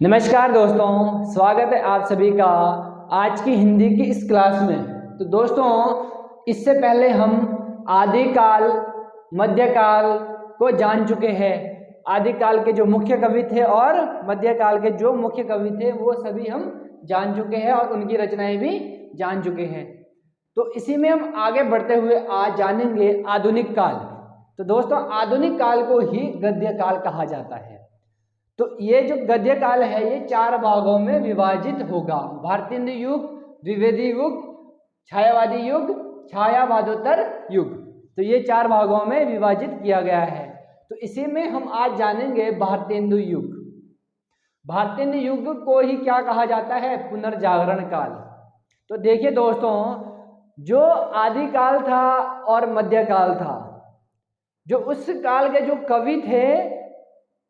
नमस्कार दोस्तों, स्वागत है आप सभी का आज की हिंदी की इस क्लास में। तो दोस्तों, इससे पहले हम आदिकाल मध्यकाल को जान चुके हैं। आदिकाल के जो मुख्य कवि थे और मध्यकाल के जो मुख्य कवि थे वो सभी हम जान चुके हैं और उनकी रचनाएं भी जान चुके हैं। तो इसी में हम आगे बढ़ते हुए आज जानेंगे आधुनिक काल। तो दोस्तों, आधुनिक काल को ही गद्य काल कहा जाता है। तो ये जो गद्य काल है ये 4 भागों में विभाजित होगा। भारतेंदु युग, द्विवेदी युग, छायावादी युग, छायावादोत्तर युग। तो ये 4 भागों में विभाजित किया गया है। तो इसी में हम आज जानेंगे भारतेंदु युग। भारतेंदु युग को ही क्या कहा जाता है? पुनर्जागरण काल। तो देखिए दोस्तों, जो आदिकाल था और मध्यकाल था, जो उस काल के जो कवि थे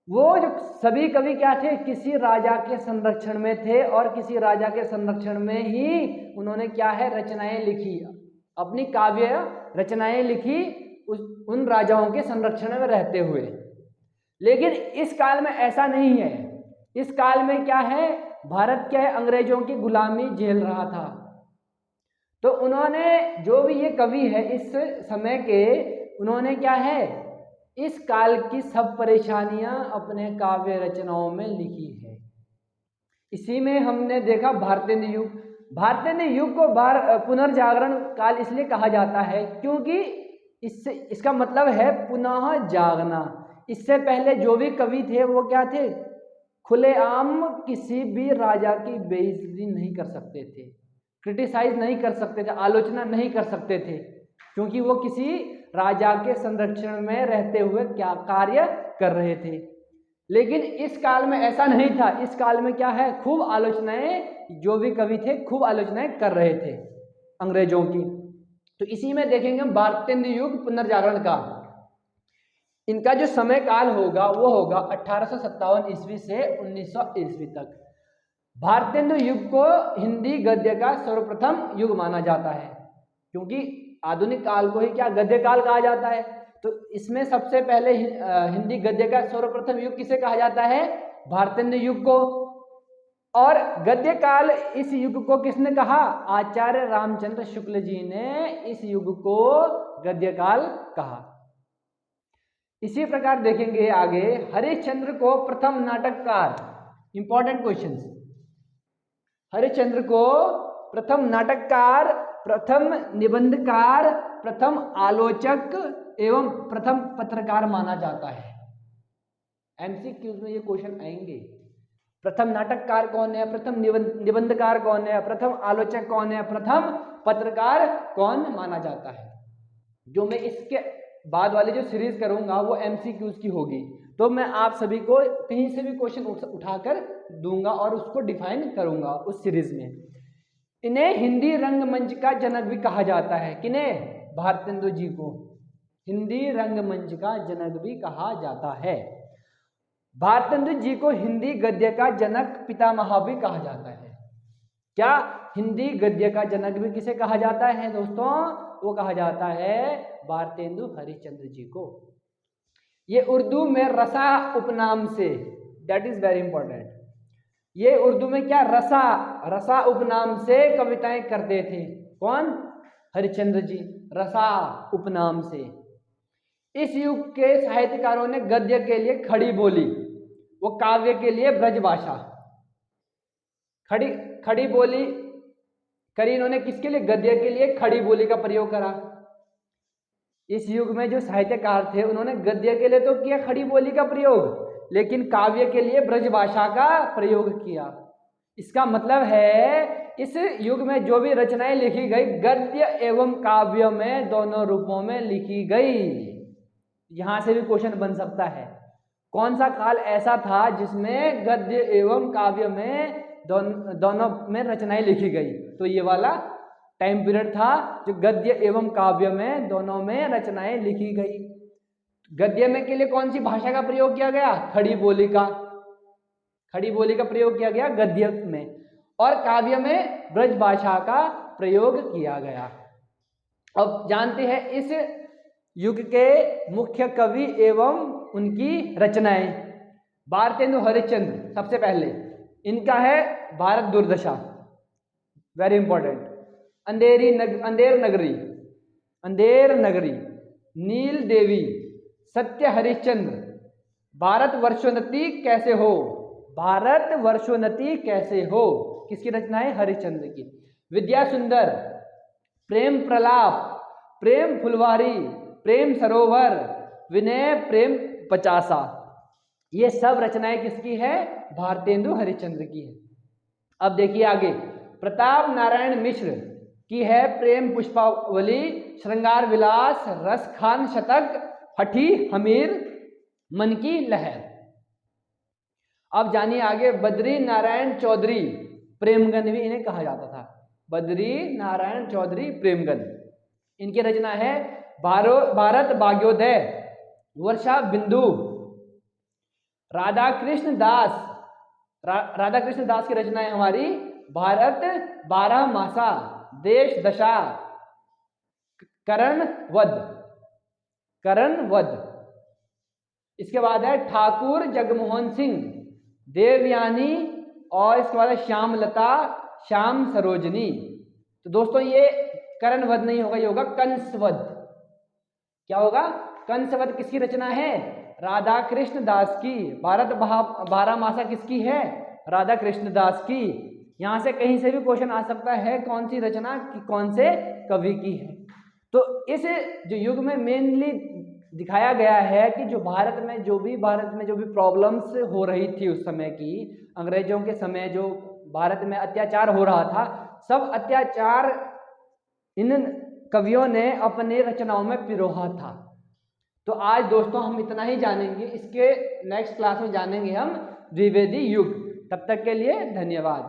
वो जो सभी कवि क्या थे? किसी राजा के संरक्षण में थे और किसी राजा के संरक्षण में ही उन्होंने क्या है? रचनाएं लिखी, अपनी काव्य रचनाएं लिखी उन राजाओं के संरक्षण में रहते हुए। लेकिन इस काल में ऐसा नहीं है। इस काल में क्या है? भारत क्या है? अंग्रेजों की गुलामी झेल रहा था। तो उन्होंने जो भी ये कवि है इस समय के, उन्होंने क्या है? इस काल की सब परेशानियां अपने काव्य रचनाओं में लिखी है। इसी में हमने देखा भारतेंदु युग। भारतेंदु युग को पुनर्जागरण काल इसलिए कहा जाता है क्योंकि इसका मतलब है पुनः जागना। इससे पहले जो भी कवि थे वो क्या थे? खुलेआम किसी भी राजा की बेइज्जती नहीं कर सकते थे, क्रिटिसाइज नहीं कर सकते थे, आलोचना नहीं कर सकते थे, क्योंकि वो किसी राजा के संरक्षण में रहते हुए क्या कार्य कर रहे थे। लेकिन इस काल में ऐसा नहीं था। इस काल में क्या है? खूब आलोचनाएं, जो भी कवि थे खूब आलोचनाएं कर रहे थे अंग्रेजों की। तो इसी में देखेंगे भारतेंदु युग पुनर्जागरण काल। इनका जो समय काल होगा वो होगा 1857 ईस्वी से 1900 ईस्वी तक। भारतेंदु युग को हिंदी गद्य का सर्वप्रथम युग माना जाता है, क्योंकि आधुनिक काल को ही क्या गद्य काल कहा जाता है। तो इसमें सबसे पहले हिंदी गद्य का सर्वप्रथम युग किसे कहा जाता है? भारतेंदु युग को। और गद्य काल, इस युग को किसने कहा? आचार्य रामचंद्र शुक्ल जी ने इस युग को गद्य काल कहा। इसी प्रकार देखेंगे आगे, हरिश्चंद्र को प्रथम नाटककार। Important question. हरिश्चंद्र को प्रथम नाटककार, प्रथम निबंधकार, प्रथम आलोचक एवं प्रथम पत्रकार माना जाता है। एमसीक्यूज में ये क्वेश्चन आएंगे। प्रथम नाटककार कौन है? प्रथम निबंधकार कौन है? प्रथम आलोचक कौन है? प्रथम पत्रकार कौन माना जाता है? जो मैं इसके बाद वाली जो सीरीज करूंगा वो एमसीक्यूज की होगी। तो मैं आप सभी को कहीं से भी क्वेश्चन उठाकर दूंगा और उसको डिफाइन करूंगा उस सीरीज में। इन्हें हिंदी रंगमंच का जनक भी कहा जाता है। किन्हें? भारतेंदु जी को हिंदी रंगमंच का जनक भी कहा जाता है। भारतेंदु जी को हिंदी गद्य का जनक, पितामह भी कहा जाता है। क्या हिंदी गद्य का जनक भी किसे कहा जाता है दोस्तों? वो कहा जाता है भारतेंदु हरिश्चंद्र जी को। ये उर्दू में रसा उपनाम से, दैट इज वेरी इंपॉर्टेंट, ये उर्दू में क्या? रसा उपनाम से कविताएं करते थे। कौन? हरिश्चंद्र जी, रसा उपनाम से। इस युग के साहित्यकारों ने गद्य के लिए खड़ी बोली, वो काव्य के लिए ब्रजभाषा। खड़ी बोली करी इन्होंने किसके लिए? गद्य के लिए खड़ी बोली का प्रयोग करा। इस युग में जो साहित्यकार थे उन्होंने गद्य के लिए तो किया खड़ी बोली का प्रयोग, लेकिन काव्य के लिए ब्रजभाषा का प्रयोग किया। इसका मतलब है इस युग में जो भी रचनाएं लिखी गई गद्य एवं काव्य में दोनों रूपों में लिखी गई। यहां से भी क्वेश्चन बन सकता है, कौन सा काल ऐसा था जिसमें गद्य एवं काव्य में दोनों में रचनाएं लिखी गई? तो ये वाला टाइम पीरियड था जो गद्य एवं काव्य में दोनों में रचनाएं लिखी गई। गद्य में के लिए कौन सी भाषा का प्रयोग किया गया? खड़ी बोली का प्रयोग किया गया गद्य में, और काव्य में ब्रज भाषा का प्रयोग किया गया। अब जानते हैं इस युग के मुख्य कवि एवं उनकी रचनाएं। भारतेंदु हरिश्चंद्र सबसे पहले, इनका है भारत दुर्दशा, वेरी इंपॉर्टेंट। अंधेर नगरी, नील देवी, सत्य हरिश्चंद्र, भारत वर्षोन्नति कैसे हो, भारत वर्षोन्नति कैसे हो किसकी रचना है, हरिश्चंद्र की। विद्या सुंदर, प्रेम प्रलाप, प्रेम फुलवारी, प्रेम सरोवर, विनय प्रेम पचासा, ये सब रचनाएं किसकी है, भारतेंदु हरिश्चंद्र की है। अब देखिए आगे, प्रताप नारायण मिश्र की है प्रेम पुष्पावली, श्रृंगार विलास, रस खान शतक, हठी हमीर, मन की लहर। अब जानिए आगे, बद्री नारायण चौधरी प्रेमगन भी इन्हें कहा जाता था, बद्री नारायण चौधरी प्रेमगन। इनकी रचना है भारत भाग्योदय, वर्षा बिंदु। राधा कृष्ण दास की रचना है हमारी भारत 12 मासा, देश दशा, करण वध। इसके बाद है ठाकुर जगमोहन सिंह, देवयानी, और इसके बाद है श्यामलता, श्याम सरोजनी। तो दोस्तों ये करण वध नहीं होगा, ये होगा कंसवध। क्या होगा, कंसवध किसकी रचना है, राधा कृष्ण दास की। भारत 12 मासा किसकी है, राधा कृष्ण दास की। यहां से कहीं से भी क्वेश्चन आ सकता है, कौन सी रचना कौन से कवि की है। तो इस जो युग में मेनली दिखाया गया है कि जो भारत में जो भी प्रॉब्लम्स हो रही थी उस समय की, अंग्रेजों के समय जो भारत में अत्याचार हो रहा था, सब अत्याचार इन कवियों ने अपने रचनाओं में पिरोहा था। तो आज दोस्तों हम इतना ही जानेंगे, इसके नेक्स्ट क्लास में जानेंगे हम द्विवेदी युग। तब तक के लिए धन्यवाद।